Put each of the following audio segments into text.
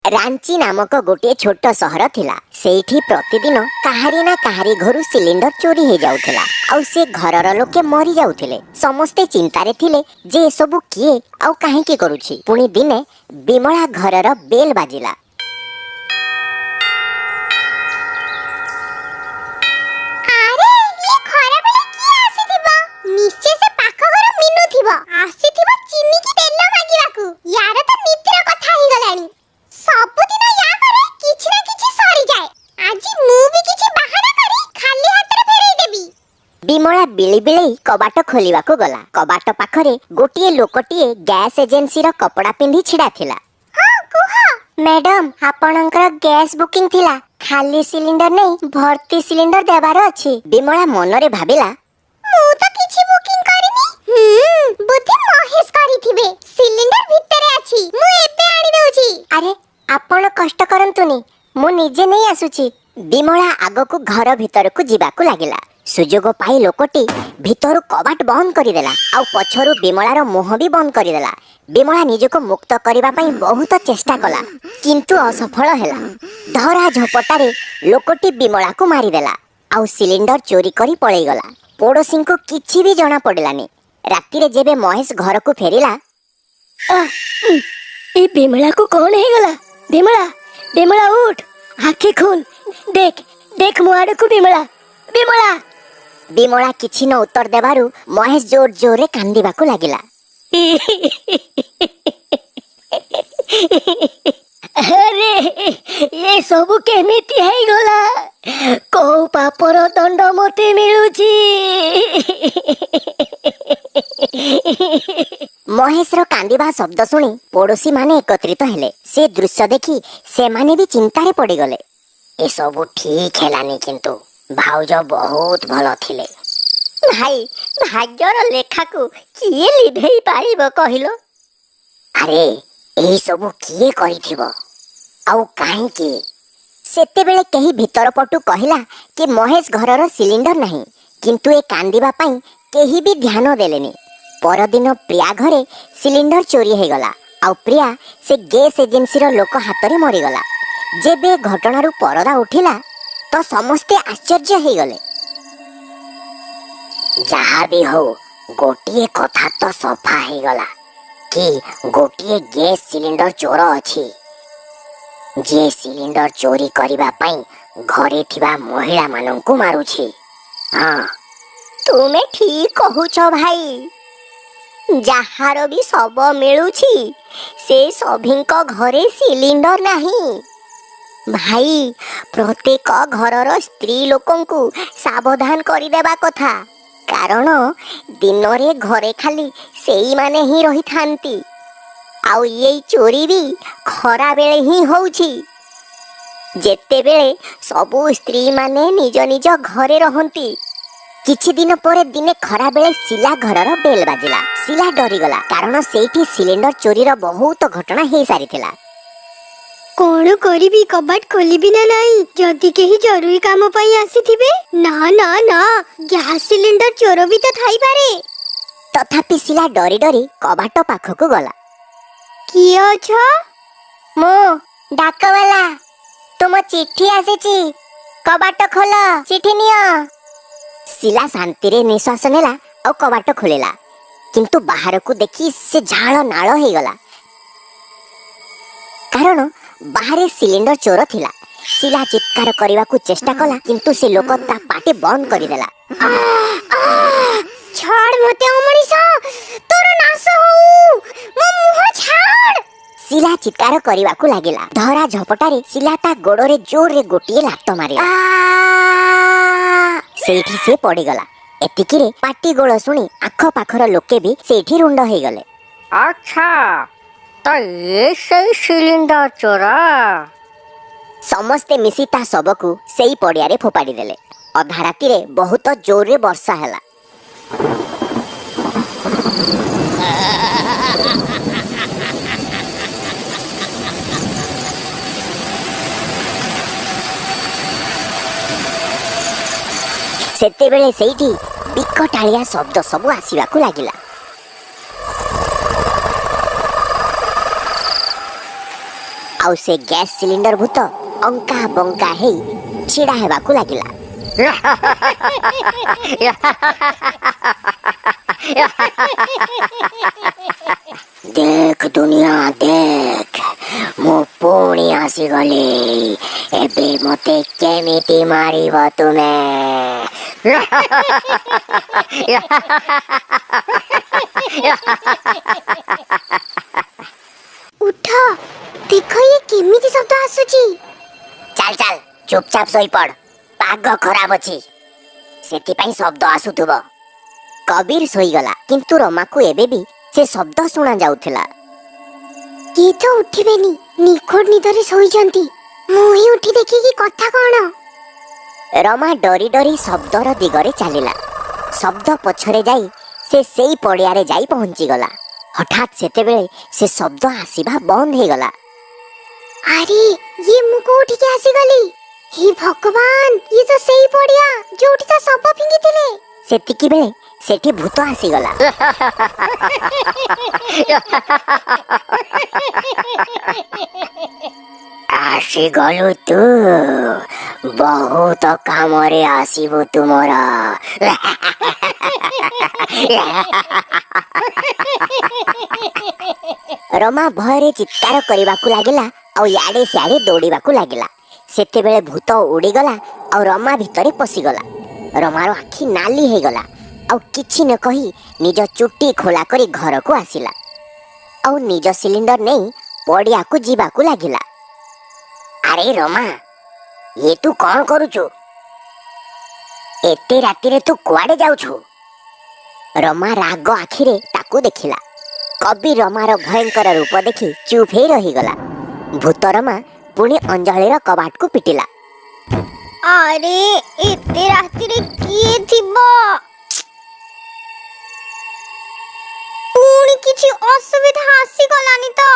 रांची नामक गोटे छोट सहर थिला। सेठी प्रतिदिन काहारी ना काहारी घरु सिलिंडर चोरी हो जाउथिला आउ से घरर लोके मरी जाउथिले। समस्ते चिंतारे थिले जे सबु किए आउ काहेकी करूछि। पुणी दिने बिमला घरर बेल बाजिला। बिमला बिली बिली कबाट खोलिबाकू गला। कबाट पाखरे गोटिए लोकटिए गैस एजेंसी कपड़ा पिंधि छिड़ा थिला। हाँ कुह मैडम आपणकर गैस बुकिंग थिला। खाली सिलिंडर नहीं भर्ती सिलिंडर देबार अछि। बिमला मनरे भाबिला मु तो किछि बुकिंग करिनी। बुद्धि महेश करिथिबे। सिलिंडर भितरे अछि मु एबे आनी दउछि। अरे आपण कष्ट करंतुनी मु निजे नहीं आसुछि। बिमला आगकू घर भितरकू जिबाकू लागिला। सुजोग पाई लोकटी भितरु कबाट बंद करिदेला आउ पछरु बिमलार मुह भी बंद करिदेला। बिमला निजको मुक्त करिबा पई बहुत चेष्टा कला किंतु असफल हेला। धरा झपटारे लोकटी बिमला को मारिदेला आउ सिलिंडर चोरी करी पळेई गला। पड़ोसी को किछि भी जणा पड़लानी। रातिरे जेबे महेश घर को फेरिला ए बिमला को कौन हे गला। बिमला बिमला उठ आखि खोल। देख देख मुआड़ को बिमला बिमला। बिमला किछि न उत्तर देबारु महेश जोर जोरे कांदिबाकू लागिला। अरे ये सबु केमिति हे गला। को पापर दंड मते मिलुची। महेश रो कांदिबा शब्द सुनी पड़ोसी माने एकत्रित हेले। से दृश्य देखी से माने भी चिंतारे पड़ी गले। ए सबु ठीक हेलानी किंतु भाउज बहुत भलो थिले। भाई भाग्यर लेखा को किए लिभेई पारिबो कहिलो। अरे एही सबु किए करिथिबो आउ काहे की। सेतेबेले केही भीतर पटु कहिला कि महेश घरर सिलिंडर नहीं किंतु ए कांदिबा पई केही भी ध्यान देलेनी। परदिन प्रिया घरे सिलिंडर चोरी हे गला आउ प्रिया से गैस एजेंसी रो लोक हातरे मरी गला। जेबे घटनारू परदा उठिला तो समस्ते आश्चर्य हे गले। जहा भी हो गोटिए कथा तो सफा हे गला कि गोटिए गैस सिलिंडर चोर अछि जे सिलिंडर चोरी करिबा पई घरे थिबा महिला माननकु मारुछि। हाँ तुमे ठीक कहूछ भाई। जहार भी सब मिलुछि से सभिंक घरे सिलिंडर नहीं। भाई प्रत्येक घरर स्त्री लोकंकु सावधान करि देबा कथा। कारण दिन रे घरे खाली सेई माने ही रही थांती आउ ये चोरी भी खरा बेले ही होउछि। जेते बेले सबु स्त्री माने निज निज घरे रहंती। किछि दिन परे दिने खरा बेले सिला घरर बेल बाजिला। सिला डरी गला कारण सेठी सिलिंडर चोरीर बहुत घटना हे सारिथिला। कौन करिबी कबाट खोलिबी ना नहीं जदि केही जरूरी काम पई आसीथिबे। ना ना ना गैस सिलिंडर चोर भी तो थाई पारे। तथापि सिला डरी डरी कबाट पाखकू गला। किए अछ? मो डाकवाला तुम चिट्ठी आसीची कबाट खोल चिट्ठी नियो। सिला शांति रे निश्वास नेला और कबाट खोलिला किंतु बाहर को देखी से झाड़ नाळ हे गला कारण बाहरे सिलिंडर चोर थिला। सिला चित्कार करबा को चेष्टा कला किंतु से लोक ता पाटे बंद करि देला। छाड़ मते अमणिसा तोर नाश हो मो मुह छाड़। सिला चित्कार करबा को लागिला। धरा झपटारे सिला ता गोड़रे जोर रे गोटिए लात मारिला। सेठी से पड़ी गला। एतिकिरे पाटी गोळ सुनी आख पाखर लोके भी सेठी रुंड हे गले। अच्छा तो ये सही सिलिंडर चोरा। समस्ते मिसी ता सबकू सेई पड़िया रे फोपाड़ी देले। अधा राती रे बहुत जोर रे वर्षा हैला। सेतेबेले सेठी बिकटालिया शब्द सबु आसीबाकू लागिला। ଆଉ ସେ ଗ୍ୟାସ୍ ସିଲିଣ୍ଡର ଭୂତ ଅଙ୍କା ବଙ୍କା ହେଇ ଛିଡ଼ା ହେବାକୁ ଲାଗିଲା। देख दुनिया देख मु पुणी आसीगली एबे मते केमिति मारिब तुमे। उठ देख ये केमिति शब्द आसुची। चल चल चुपचाप सोई पड़, पाग खराब अछि सेति शब्द आसुथुब। कबीर सोईगला किंतु रमा को एबे भी से शब्द सुना जाउथिला। ये तो उठिबेनी, निखोड़ निदरे सोईचंती। मुही उठी देखी कि कथा कौन। रमा डरी डरी शब्दर दिगरे चलिला। शब्द पछरे जाई से सेई पड़ियारे जाई पहुंची गला। हठात सेतेबेले से शब्द आसीबा बंद हे गला। अरे ये मुको उठी के आसी गली। हे भगवान, ये तो सही पड़िया जोठी तो सब फिंगी थिले। सेतिकी बेले सेठी भूत आसीगला। आसीगलु तू, बहुत कामरे आसीबु तुमर। रमा भयरे चित्कार करिबाकु लागिला और याडे स्याडे दौड़िबाकु लागिला। सेतेबेले भूत उड़ीगला और रमा भितरे पशिगला। रमार आखि नाली हे गला और किछि न कही निज चुट्टी खोला करी घर को आसिला और निज सिलिंडर नहीं पड़िया को जीवाकु लागिला। अरे रमा, ये तू कौन करूछु? एते रातिरे तू कुआडे जाउछु? रमा राग आखिरे ताकू देखिला। कबीर रमार भयंकर रूप देखि चुप हे रहीगला। भूत रमा पुणी अंजलिर कबाट को पिटिला। अरे एते राति रे किए थिबो? पुणी किछि असुविधा आसी गलानी तो।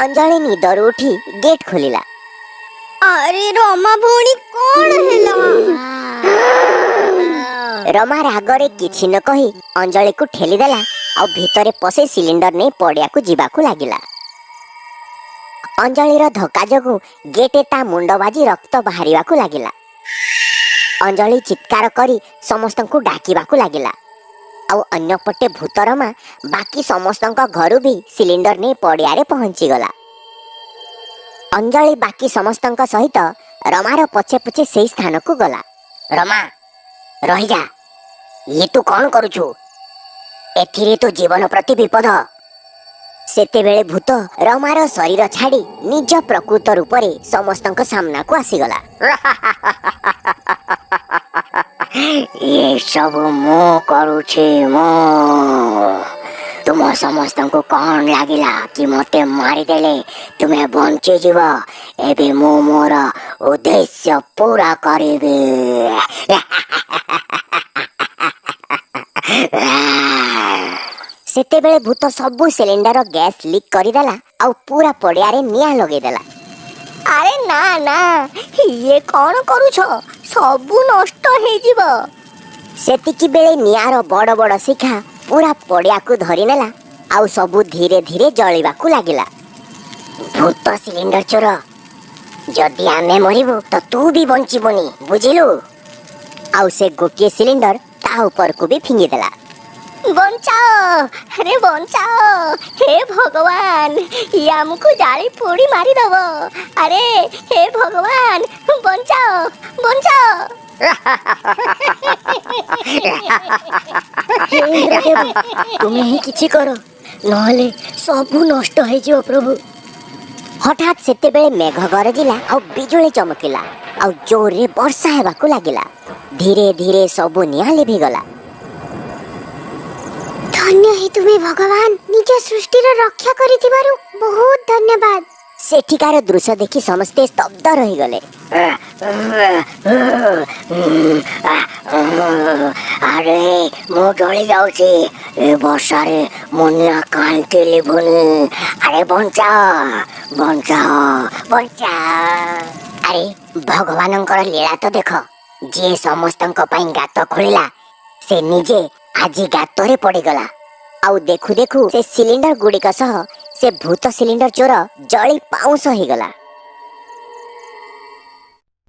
अंजलि निदर उठी गेट खोलिला। अरे रमा भौणी कोण हेला? रमा रागरे किछि न कही अंजलि को ठेली देला और भितरे पसे सिलिंडर नहीं पड़िया को जीवाकु लागिला। अंजलिर धक्का जोगु गेटे ता मुंड बाजी रक्त बाहरिबाकु लागिला। अंजलि चित्कार करी समस्तंकु डाकिबाकु लागिला और अन्य पटे भूत रमा बाकी समस्तंक घरु भी सिलिंडर नहीं पड़ियारे पहुंची गला। अंजलि बाकी समस्तंक सहित रमार पछे पछे सेई स्थान को गला। रमा रही जा, ये तू कौन करूछु? एथिरे तो जीवन प्रति विपद। सेतेबेले भूत रमार शरीर छाड़ी निज प्रकृत रूपरे समस्तंक सामना को आसीगला। ये सब मो करूछे मो। तुम समस्तंको कौन लागिला कि मते मारी देले तुम्हें बंची जीव? एबे मो मोर उद्देश्य पूरा करिबे। सेतेबेले भूत सबु सिलिंडर गैस लीक करिदेला और पूरा पड़ियारे निया लगेदेला। अरे ना ना, ये कौन करूछ? सबु नष्ट हे जीव। सेतिकी बेले नियार बड़ बड़ शिखा पूरा पड़िया को धरी नेला आउ सबु धीरे धीरे जलिबाकु लागिला। भूत सिलिंडर चोर, जदि आमे मरिबु तो तू भी बंचिबोनी, बुझिलु? आउ से गोटिए सिलिंडर ता ऊपर को भी फिंगी देला। बंचाओ, अरे बंचाओ, हे भगवान, ये हमको जाली पोड़ी मारी दबो। अरे हे भगवान, बंचाओ बंचाओ। तुम्हें ही किछि करो, नहले सबु नष्ट हे जिवो प्रभु। हठात सेतेबेले मेघ गरजिला और बिजुली चमकिला और जोर रे वर्षा हेबाकु लागिला। धीरे धीरे सबु निया लिभिगला। धन्य है तुम्हें भगवान, निज सृष्टि रक्षा करिथिबारु बहुत धन्यवाद। सेठिकार दृश्य देखि समस्ते स्तब्ध रही गले। अरे मो जली जाउची, ए वर्षा रे मुनिया कांति लिभुनी। अरे बंचा बंचा बंचा। अरे भगवानंकर लीला तो देख, जे समस्तंक पई गात खोलिला से निजे आजी गातरे पड़ीगला। आउ देखु देखु से सिलिंडर गुड़िक सह ସେ ଭୂତ ସିଲିଣ୍ଡର ଚୋର ଜଳି ପାଉଁଶ ହେଇଗଲା।